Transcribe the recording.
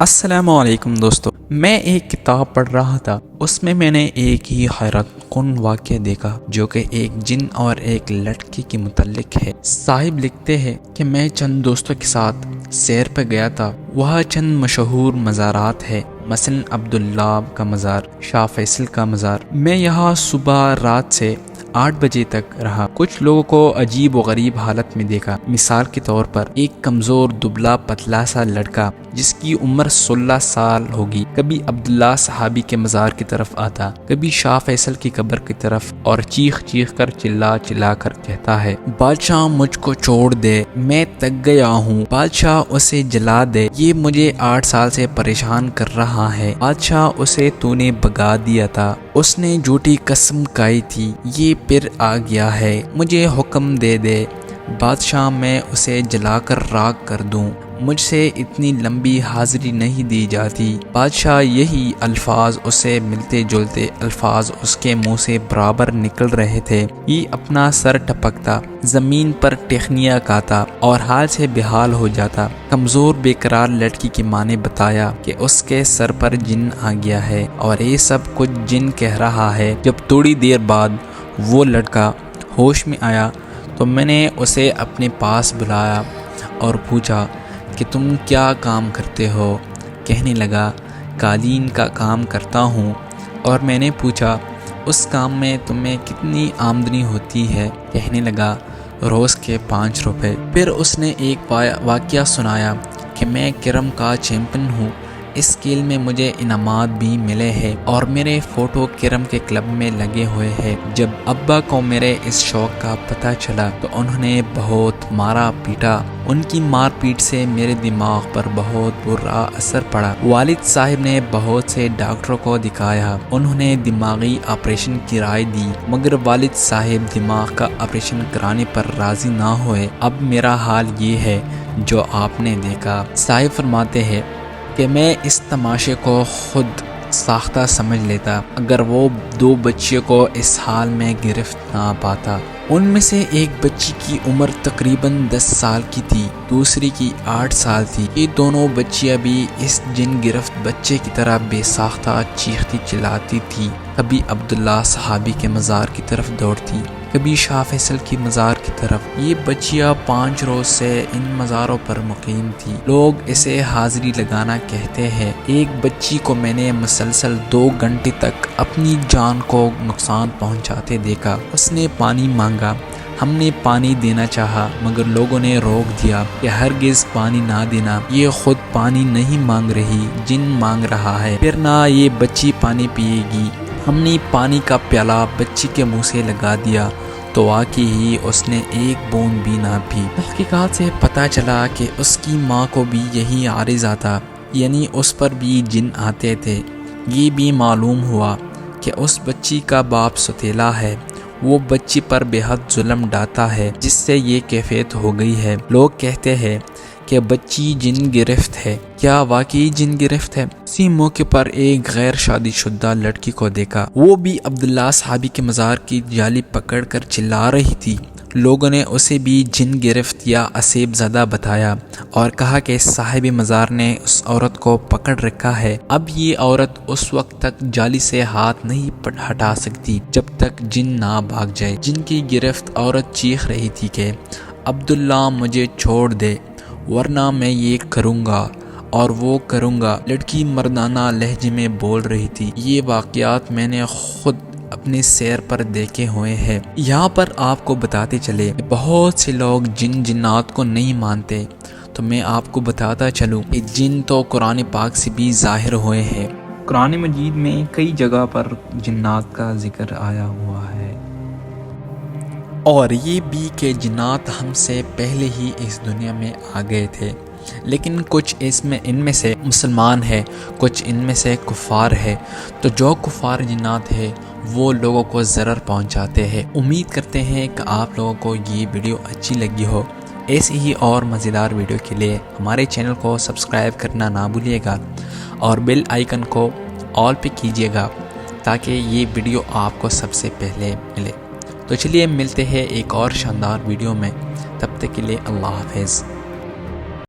السلام علیکم دوستو، میں ایک کتاب پڑھ رہا تھا۔ اس میں نے ایک ہی حیرت کن واقعہ دیکھا جو کہ ایک جن اور ایک لڑکی کے متعلق ہے۔ صاحب لکھتے ہیں کہ میں چند دوستوں کے ساتھ سیر پہ گیا تھا۔ وہاں چند مشہور مزارات ہے، مثلا عبداللہ کا مزار، شاہ فیصل کا مزار۔ میں یہاں صبح رات سے 8 بجے تک رہا۔ کچھ لوگوں کو عجیب و غریب حالت میں دیکھا۔ مثال کے طور پر ایک کمزور دبلا پتلا سا لڑکا جس کی عمر 16 سال ہوگی، کبھی عبداللہ صحابی کے مزار کی طرف آتا، کبھی شاہ فیصل کی قبر کی طرف، اور چیخ چیخ کر چلا کر کہتا ہے، بادشاہ مجھ کو چھوڑ دے، میں تک گیا ہوں، بادشاہ اسے جلا دے، یہ مجھے 8 سال سے پریشان کر رہا ہے، بادشاہ اسے تو نے بھگا دیا تھا، اس نے جھوٹی قسم کھائی تھی، یہ پھر آ گیا ہے، مجھے حکم دے دے بادشاہ میں اسے جلا کر راکھ کر دوں، مجھ سے اتنی لمبی حاضری نہیں دی جاتی۔ بادشاہ یہی الفاظ اسے ملتے جلتے الفاظ اس کے منہ سے برابر نکل رہے تھے۔ یہ اپنا سر ٹپکتا، زمین پر ٹیخنیاں کھاتا اور حال سے بحال ہو جاتا۔ کمزور بے قرار لڑکی کی ماں نے بتایا کہ اس کے سر پر جن آ گیا ہے اور یہ سب کچھ جن کہہ رہا ہے۔ جب تھوڑی دیر بعد وہ لڑکا ہوش میں آیا تو میں نے اسے اپنے پاس بلایا اور پوچھا کہ تم کیا کام کرتے ہو؟ کہنے لگا قالین کا کام کرتا ہوں۔ اور میں نے پوچھا اس کام میں تمہیں کتنی آمدنی ہوتی ہے؟ کہنے لگا روز کے 5 روپے۔ پھر اس نے ایک واقعہ سنایا کہ میں کرم کا چیمپئن ہوں، اس کھیل میں مجھے انعامات بھی ملے ہیں اور میرے فوٹو کرم کے کلب میں لگے ہوئے ہیں۔ جب ابا کو میرے اس شوق کا پتہ چلا تو انہوں نے بہت مارا پیٹا۔ ان کی مار پیٹ سے میرے دماغ پر بہت برا اثر پڑا۔ والد صاحب نے بہت سے ڈاکٹروں کو دکھایا، انہوں نے دماغی آپریشن کی رائے دی، مگر والد صاحب دماغ کا آپریشن کرانے پر راضی نہ ہوئے۔ اب میرا حال یہ ہے جو آپ نے دیکھا۔ صاحب فرماتے ہیں کہ میں اس تماشے کو خود ساختہ سمجھ لیتا اگر وہ 2 بچیوں کو اس حال میں گرفت نہ پاتا۔ ان میں سے ایک بچی کی عمر تقریباً 10 سال کی تھی، دوسری کی 8 سال تھی۔ یہ دونوں بچیاں بھی اس جن گرفت بچے کی طرح بے ساختہ چیختی چلاتی تھی۔ کبھی عبداللہ صحابی کے مزار کی طرف دوڑتی، کبھی شاہ فیصل کی مزار کی طرف۔ یہ بچیاں 5 روز سے ان مزاروں پر مقیم تھی۔ لوگ اسے حاضری لگانا کہتے ہیں۔ ایک بچی کو میں نے مسلسل 2 گھنٹے تک اپنی جان کو نقصان پہنچاتے دیکھا۔ اس نے پانی مانگا، ہم نے پانی دینا چاہا مگر لوگوں نے روک دیا کہ ہرگز پانی نہ دینا، یہ خود پانی نہیں مانگ رہی، جن مانگ رہا ہے، پھر نہ یہ بچی پانی پیے گی۔ ہم نے پانی کا پیالہ بچی کے منہ سے لگا دیا تو واقعی ہی اس نے ایک بوند بھی نہ پی۔ تحقیقات سے پتہ چلا کہ اس کی ماں کو بھی یہی عارضہ تھا، یعنی اس پر بھی جن آتے تھے۔ یہ بھی معلوم ہوا کہ اس بچی کا باپ ستیلا ہے، وہ بچی پر بے حد ظلم ڈھاتا ہے جس سے یہ کیفیت ہو گئی ہے۔ لوگ کہتے ہیں کہ بچی جن گرفت ہے۔ کیا واقعی جن گرفت ہے؟ اسی موقع پر ایک غیر شادی شدہ لڑکی کو دیکھا، وہ بھی عبداللہ صحابی کے مزار کی جالی پکڑ کر چلا رہی تھی۔ لوگوں نے اسے بھی جن گرفت یا اسیب زدہ بتایا اور کہا کہ صاحب مزار نے اس عورت کو پکڑ رکھا ہے، اب یہ عورت اس وقت تک جالی سے ہاتھ نہیں ہٹا سکتی جب تک جن نہ بھاگ جائے۔ جن کی گرفت عورت چیخ رہی تھی کہ عبداللہ مجھے چھوڑ دے ورنہ میں یہ کروں گا اور وہ کروں گا۔ لڑکی مردانہ لہجے میں بول رہی تھی۔ یہ واقعات میں نے خود اپنے سیر پر دیکھے ہوئے ہیں۔ یہاں پر آپ کو بتاتے چلے کہ بہت سے لوگ جنات کو نہیں مانتے، تو میں آپ کو بتاتا چلوں کہ جن تو قرآن پاک سے بھی ظاہر ہوئے ہیں۔ قرآن مجید میں کئی جگہ پر جنات کا ذکر آیا ہوا ہے، اور یہ بھی کہ جنات ہم سے پہلے ہی اس دنیا میں آ گئے تھے، لیکن کچھ ان میں سے مسلمان ہے، کچھ ان میں سے کفار ہے۔ تو جو کفار جنات ہے وہ لوگوں کو ضرر پہنچاتے ہیں۔ امید کرتے ہیں کہ آپ لوگوں کو یہ ویڈیو اچھی لگی ہو۔ ایسی ہی اور مزیدار ویڈیو کے لیے ہمارے چینل کو سبسکرائب کرنا نہ بھولیے گا اور بیل آئیکن کو آل پہ کیجیے گا تاکہ یہ ویڈیو آپ کو سب سے پہلے ملے۔ تو چلیے ملتے ہیں ایک اور شاندار ویڈیو میں، تب تک کے لیے اللہ حافظ۔